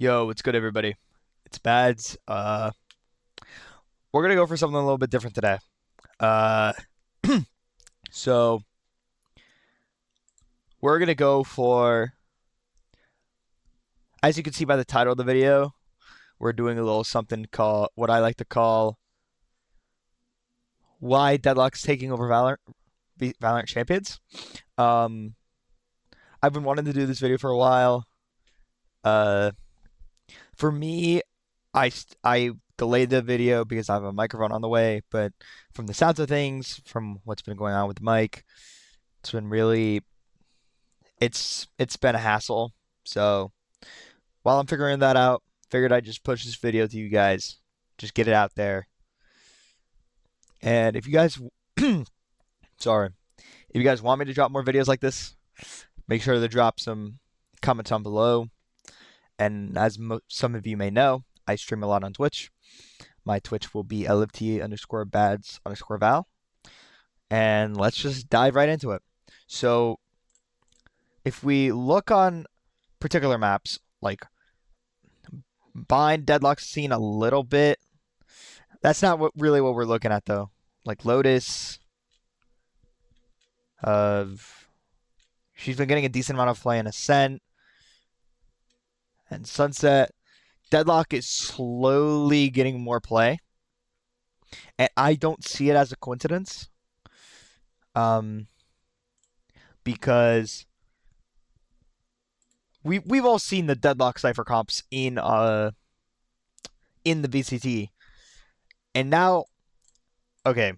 Yo, what's good, everybody? It's Bads. We're gonna go for something a little bit different today. Uh, so we're gonna go for, as you can see by the title of the video, we're doing a little something called what I like to call why Deadlock's taking over Valorant Champions. Um, I've been wanting to do this video for a while. Uh, for me, I delayed the video because I have a microphone on the way, but from the sounds of things, from what's been going on with the mic, it's been really it's been a hassle. So while I'm figuring that out, figured I'd just push this video to you guys, just get it out there. And if you guys, sorry, if you guys want me to drop more videos like this, make sure to drop some comments down below. And as some of you may know, I stream a lot on Twitch. My Twitch will be LFT_bads_val. And let's just dive right into it. So if we look on particular maps, like Bind, Deadlock's seen a little bit. That's not really what we're looking at though. Like Lotus, she's been getting a decent amount of play in Ascent and Sunset. Deadlock is slowly getting more play, and I don't see it as a coincidence. Because we've all seen the Deadlock Cypher comps in the VCT, and now, okay,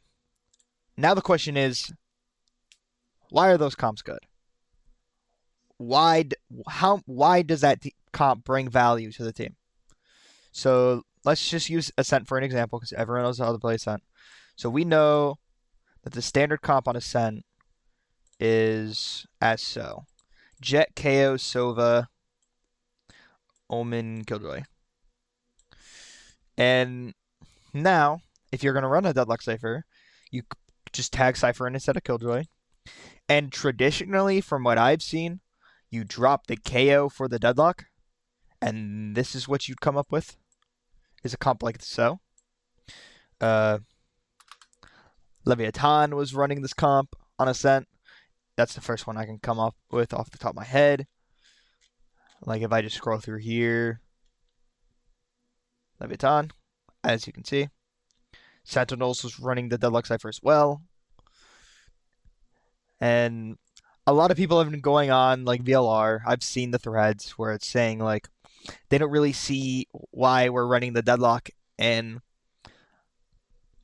now the question is, why are those comps good? Why does that comp bring value to the team? So let's just use Ascent for an example because everyone knows how to play Ascent. So we know that the standard comp on Ascent is as so: Jet, KO, Sova, Omen, Killjoy. And now, if you're going to run a Deadlock Cypher, you just tag Cypher in instead of Killjoy. And traditionally, from what I've seen, you drop the KO for the Deadlock, and this is what you'd come up with, is a comp like so. Leviathan was running this comp on Ascent. That's the first one I can come up with off the top of my head. Like if I just scroll through here, Leviathan, as you can see. Sentinels was running the Deadlock Cypher as well. And a lot of people have been going on like VLR. I've seen the threads where it's saying like they don't really see why we're running the Deadlock, and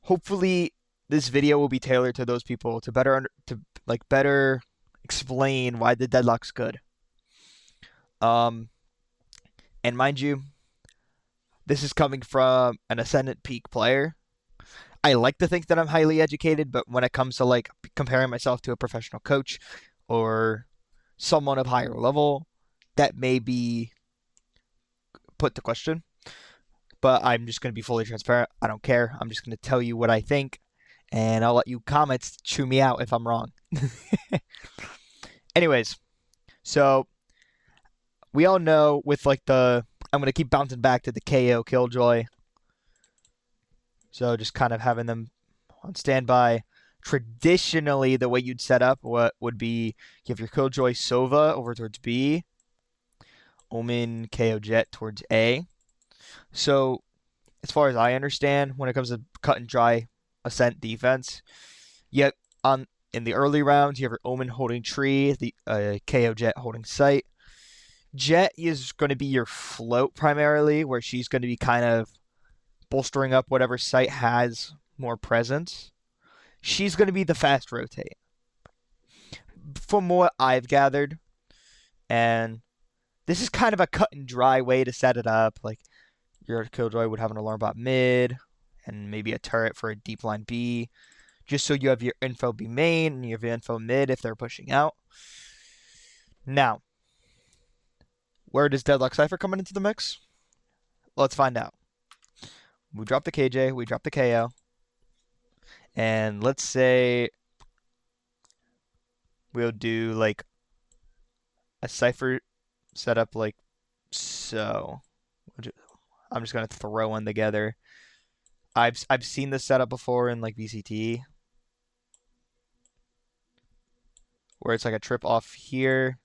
hopefully this video will be tailored to those people to better explain why the Deadlock's good. And mind you, this is coming from an Ascendant Peak player. I like to think that I'm highly educated, but when it comes to like comparing myself to a professional coach or someone of higher level, that may be put to question. But I'm just going to be fully transparent. I don't care. I'm just going to tell you what I think, and I'll let you comments chew me out if I'm wrong. Anyways, so we all know with like I'm going to keep bouncing back to the KO Killjoy. So just kind of having them on standby. Traditionally, the way you'd set up what would be you have your Killjoy Sova over towards B, Omen KO Jet towards A. So as far as I understand, when it comes to cut and dry Ascent defense, yet in the early rounds you have your Omen holding tree, the KO Jet holding site. Jet is going to be your float primarily, where she's going to be kind of bolstering up whatever site has more presence. She's going to be the fast rotate, from what I've gathered. And this is kind of a cut and dry way to set it up. Like your Killjoy would have an alarm bot mid and maybe a turret for a deep line B, just so you have your info B main and you have your info mid if they're pushing out. Now, where does Deadlock Cypher come into the mix? Let's find out. We drop the KJ, we drop the KO, and let's say we'll do like a Cypher setup like so. I'm just gonna throw one together. I've seen this setup before in like VCT, where it's like a trip off here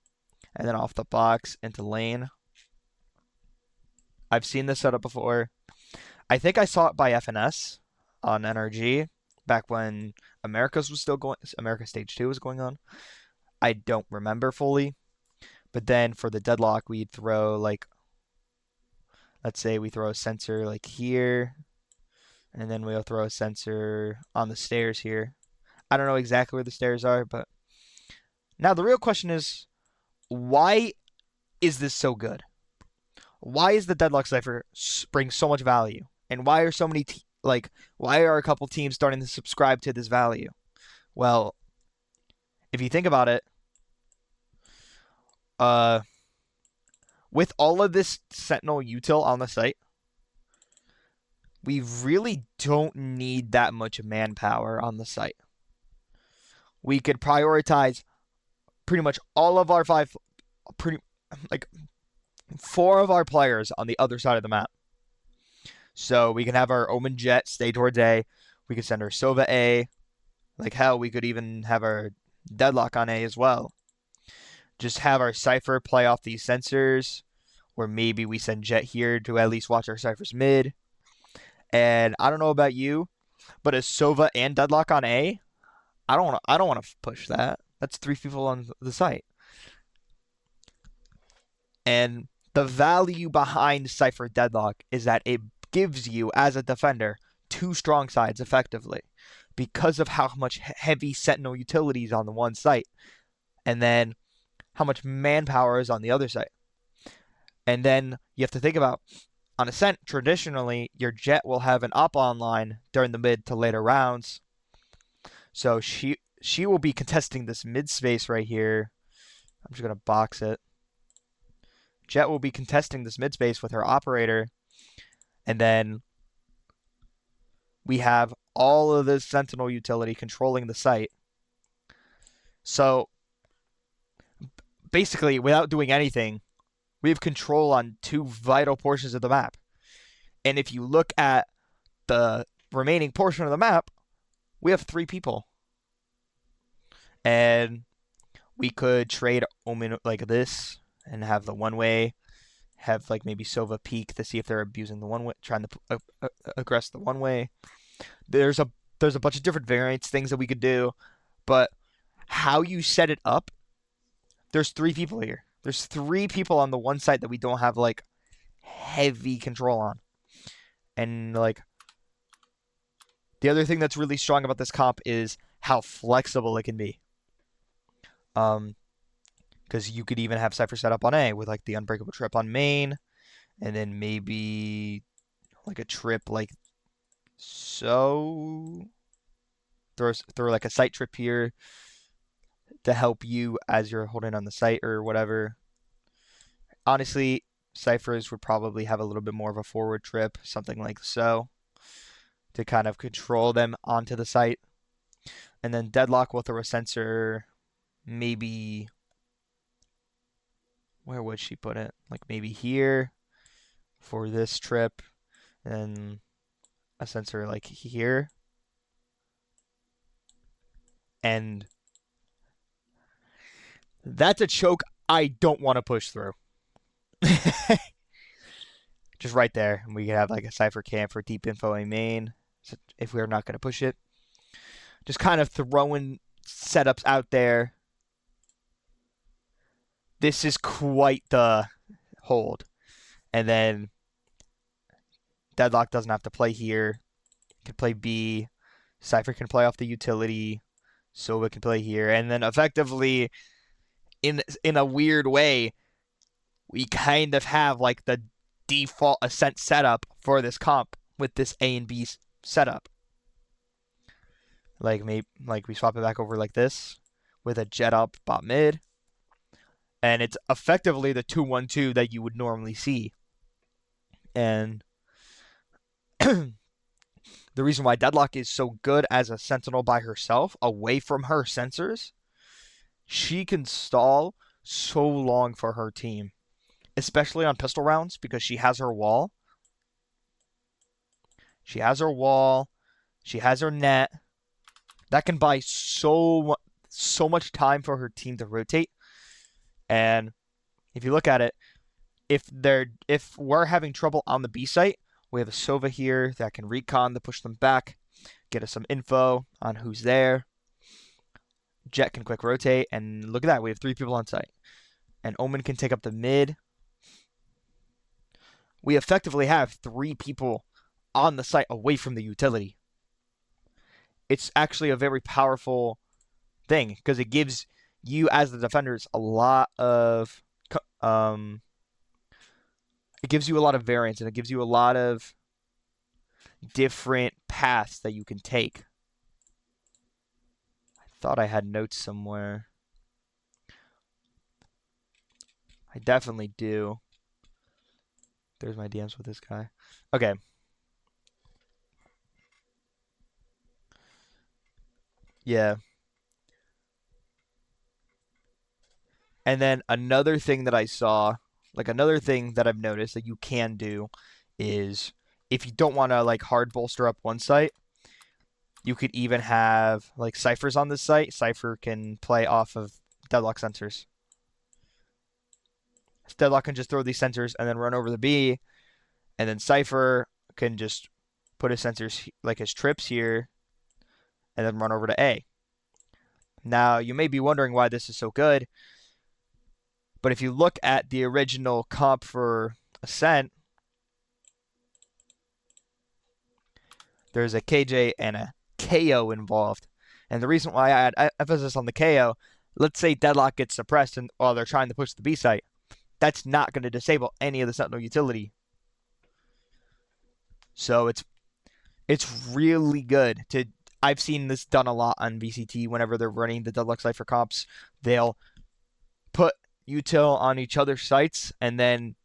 and then off the box into lane. I've seen this setup before. I think I saw it by FNS on NRG back when America Stage 2 was going on. I don't remember fully. But then for the deadlock, we'd throw like, let's say we throw a sensor like here, and then we'll throw a sensor on the stairs here. I don't know exactly where the stairs are, but now the real question is, why is this so good? Why is the Deadlock Cipher bring so much value? And why are so many why are a couple teams starting to subscribe to this value? Well, if you think about it, uh, with all of this Sentinel util on the site, we really don't need that much manpower on the site. We could prioritize pretty much all of our like 4 of our players on the other side of the map. So we can have our Omen Jet stay towards A. We could send our Sova A. Like hell, we could even have our Deadlock on A as well. Just have our Cypher play off these sensors. Or maybe we send Jet here to at least watch our Cypher's mid. And I don't know about you, but a Sova and Deadlock on A, I don't want to push that. That's 3 people on the site. And the value behind Cypher Deadlock is that it gives you, as a defender, 2 strong sides effectively because of how much heavy Sentinel utilities on the one site, and then how much manpower is on the other site. And then you have to think about, on Ascent, traditionally, your Jet will have an op online during the mid to later rounds. So she will be contesting this mid space right here. I'm just going to box it. Jet will be contesting this mid space with her operator. And then we have all of this Sentinel utility controlling the site. So basically, without doing anything, we have control on 2 vital portions of the map. And if you look at the remaining portion of the map, we have 3 people. And we could trade Omen like this and have the one way, have like maybe Sova peek to see if they're abusing the one way, trying to aggress the one way. There's a bunch of different variants, things that we could do, but how you set it up, there's 3 people here. There's 3 people on the one side that we don't have like heavy control on. And like the other thing that's really strong about this comp is how flexible it can be. Because you could even have Cypher set up on A with like the unbreakable trip on main, and then maybe like a trip like so. Throw like a site trip here to help you as you're holding on the site or whatever. Honestly, Cyphers would probably have a little bit more of a forward trip, something like so, to kind of control them onto the site. And then Deadlock will throw a sensor, maybe, where would she put it? Like maybe here for this trip, and a sensor like here. And that's a choke I don't want to push through. Just right there. And we could have like a Cypher camp for deep info A main if we're not going to push it. Just kind of throwing setups out there. This is quite the hold. And then Deadlock doesn't have to play here. Can play B. Cypher can play off the utility. Sova can play here. And then effectively, in a weird way, we kind of have like the default Ascent setup for this comp with this A and B setup. Like we swap it back over like this with a Jet up bot mid. And it's effectively the 2-1-2 that you would normally see. And the reason why Deadlock is so good as a Sentinel by herself, away from her sensors, she can stall so long for her team especially on pistol rounds because she has her wall. She has her wall. She has her net. That can buy so much time for her team to rotate. And if you look at it, if we're having trouble on the B site, we have a Sova here that can recon to push them back, get us some info on who's there. Jet can quick rotate, and look at that, we have 3 people on site. And Omen can take up the mid. We effectively have 3 people on the site away from the utility. It's actually a very powerful thing because it gives you as the defenders a lot of it gives you a lot of variance and it gives you a lot of different paths that you can take. I thought I had notes somewhere. I definitely do. There's my DMs with this guy. Okay. Yeah. And then another thing that I saw, like another thing that I've noticed that you can do is if you don't want to like hard bolster up one site, you could even have like Cyphers on this site. Cypher can play off of Deadlock sensors. Deadlock can just throw these sensors and then run over the B, and then Cypher can just put his sensors like his trips here and then run over to A. Now, you may be wondering why this is so good, but if you look at the original comp for Ascent, there's a KJ and a KO involved. And the reason why I had emphasis on the KO, let's say Deadlock gets suppressed and while they're trying to push the B site, that's not going to disable any of the Sentinel utility. So it's really good to. I've seen this done a lot on VCT whenever they're running the Deadlock Cypher comps. They'll put util on each other's sites and then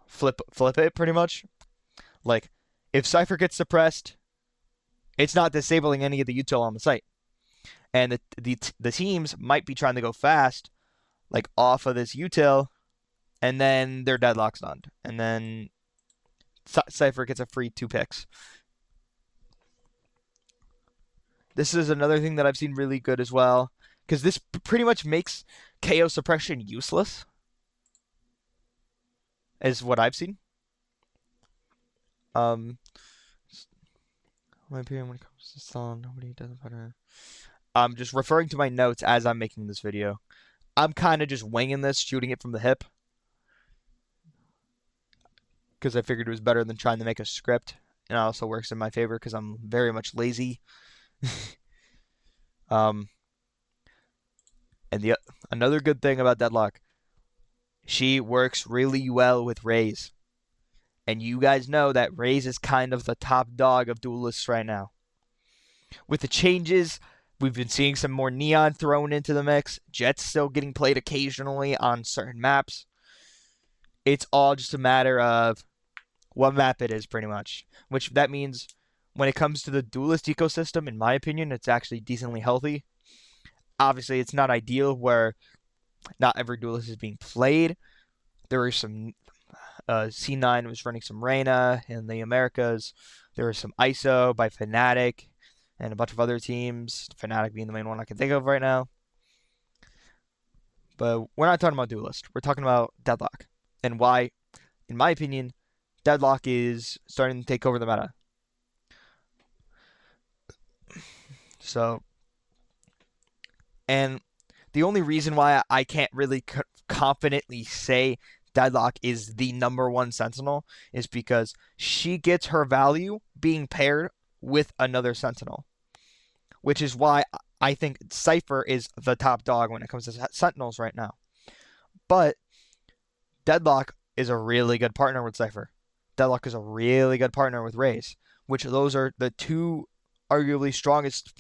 flip it pretty much. Like if Cypher gets suppressed, it's not disabling any of the util on the site. And the teams might be trying to go fast, like off of this util, and then their Deadlock's done. And then Cypher gets a free 2 picks. This is another thing that I've seen really good as well, because this pretty much makes KO suppression useless, is what I've seen. My opinion when it comes to Stallone, nobody does it better. I'm just referring to my notes as I'm making this video. I'm kind of just winging this, shooting it from the hip, because I figured it was better than trying to make a script. And it also works in my favor because I'm very much lazy. And another good thing about Deadlock, she works really well with Raze. And you guys know that Raze is kind of the top dog of duelists right now. With the changes, we've been seeing some more Neon thrown into the mix. Jet's still getting played occasionally on certain maps. It's all just a matter of what map it is, pretty much. Which that means when it comes to the duelist ecosystem, in my opinion, it's actually decently healthy. Obviously, it's not ideal where not every duelist is being played. There are some C9 was running some Reyna in the Americas. There was some ISO by Fnatic and a bunch of other teams. Fnatic being the main one I can think of right now. But we're not talking about duelist. We're talking about Deadlock and why, in my opinion, Deadlock is starting to take over the meta. So, and the only reason why I can't really confidently say Deadlock is the #1 Sentinel is because she gets her value being paired with another Sentinel, which is why I think Cypher is the top dog when it comes to Sentinels right now. But Deadlock is a really good partner with Cypher. Deadlock is a really good partner with Raze, which those are the 2 arguably strongest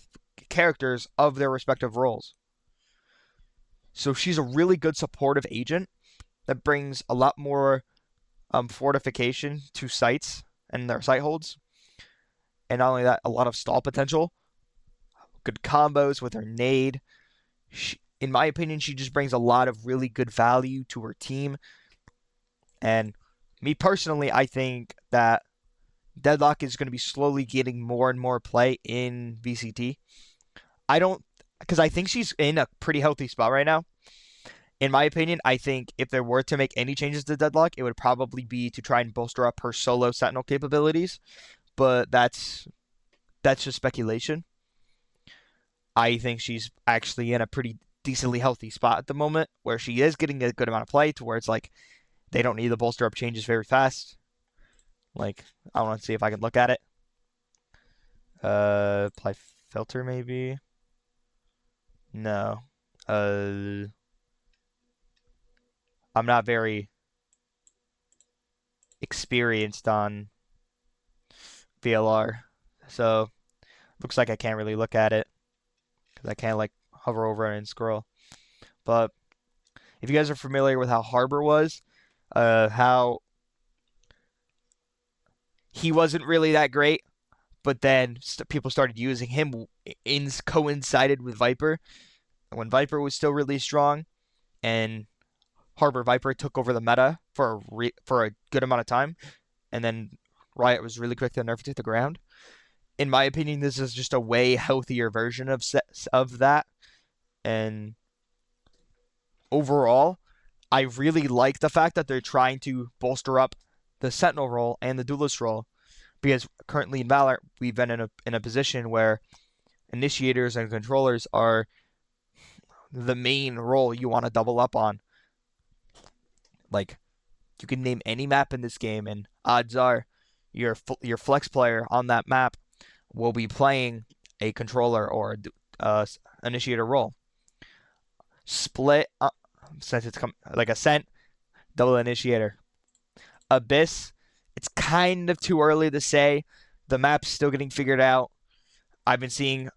characters of their respective roles. So she's a really good supportive agent that brings a lot more fortification to sites and their site holds. And not only that, a lot of stall potential. Good combos with her nade. In my opinion, she just brings a lot of really good value to her team. And me personally, I think that Deadlock is going to be slowly getting more and more play in VCT. I don't, because I think she's in a pretty healthy spot right now. In my opinion, I think if there were to make any changes to Deadlock, it would probably be to try and bolster up her solo Sentinel capabilities. But that's just speculation. I think she's actually in a pretty decently healthy spot at the moment where she is getting a good amount of play to where it's like they don't need to bolster up changes very fast. Like, I want to see if I can look at it. Apply filter maybe. No. I'm not very experienced on VLR, so looks like I can't really look at it because I can't like hover over it and scroll. But if you guys are familiar with how Harbor was, how he wasn't really that great, but then people started using him in coincided with Viper when Viper was still really strong, and Harbor Viper took over the meta for a good amount of time, and then Riot was really quick to nerf it to the ground. In my opinion, this is just a way healthier version of that, and overall, I really like the fact that they're trying to bolster up the Sentinel role and the Duelist role because currently in Valorant we've been in a position where initiators and controllers are the main role you want to double up on. Like you can name any map in this game, and odds are your flex player on that map will be playing a controller or initiator role. Split since it's like Ascent, double initiator. Abyss, it's kind of too early to say. The map's still getting figured out. I've been seeing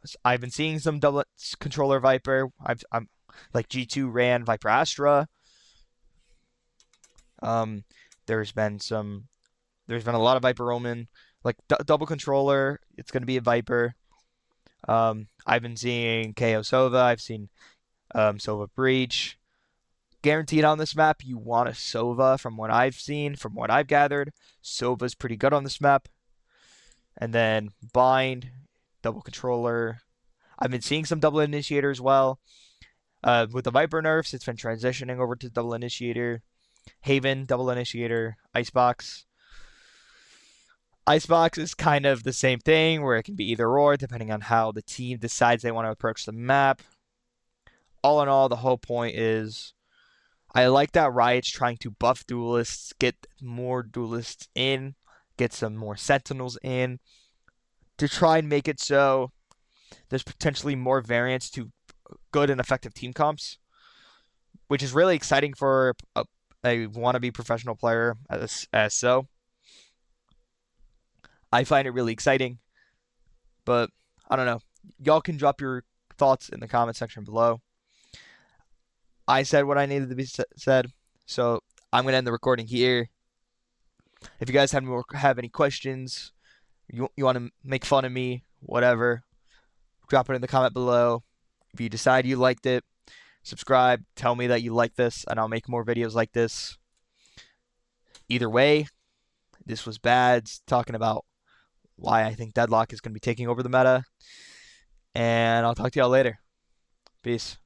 some double controller Viper. I'm like G2 ran Viper Astra. Um, there's been a lot of Viper Omen, like double controller. It's gonna be a Viper. I've been seeing KO Sova. I've seen Sova Breach. Guaranteed on this map, you want a Sova. From what I've seen, from what I've gathered, Sova's pretty good on this map. And then Bind, double controller. I've been seeing some double initiator as well. With the Viper nerfs, it's been transitioning over to double initiator. Haven, double initiator. Icebox. Icebox is kind of the same thing where it can be either or depending on how the team decides they want to approach the map. All in all, the whole point is I like that Riot's trying to buff duelists, get more duelists in, get some more sentinels in to try and make it so there's potentially more variance to good and effective team comps, which is really exciting for a wannabe professional player as so. I find it really exciting, but I don't know. Y'all can drop your thoughts in the comment section below. I said what I needed to be said, so I'm gonna end the recording here. If you guys have any questions, you want to make fun of me, whatever, drop it in the comment below. If you decide you liked it, subscribe, tell me that you like this, and I'll make more videos like this. Either way, this was bad talking about why I think Deadlock is going to be taking over the meta, and I'll talk to y'all later. Peace.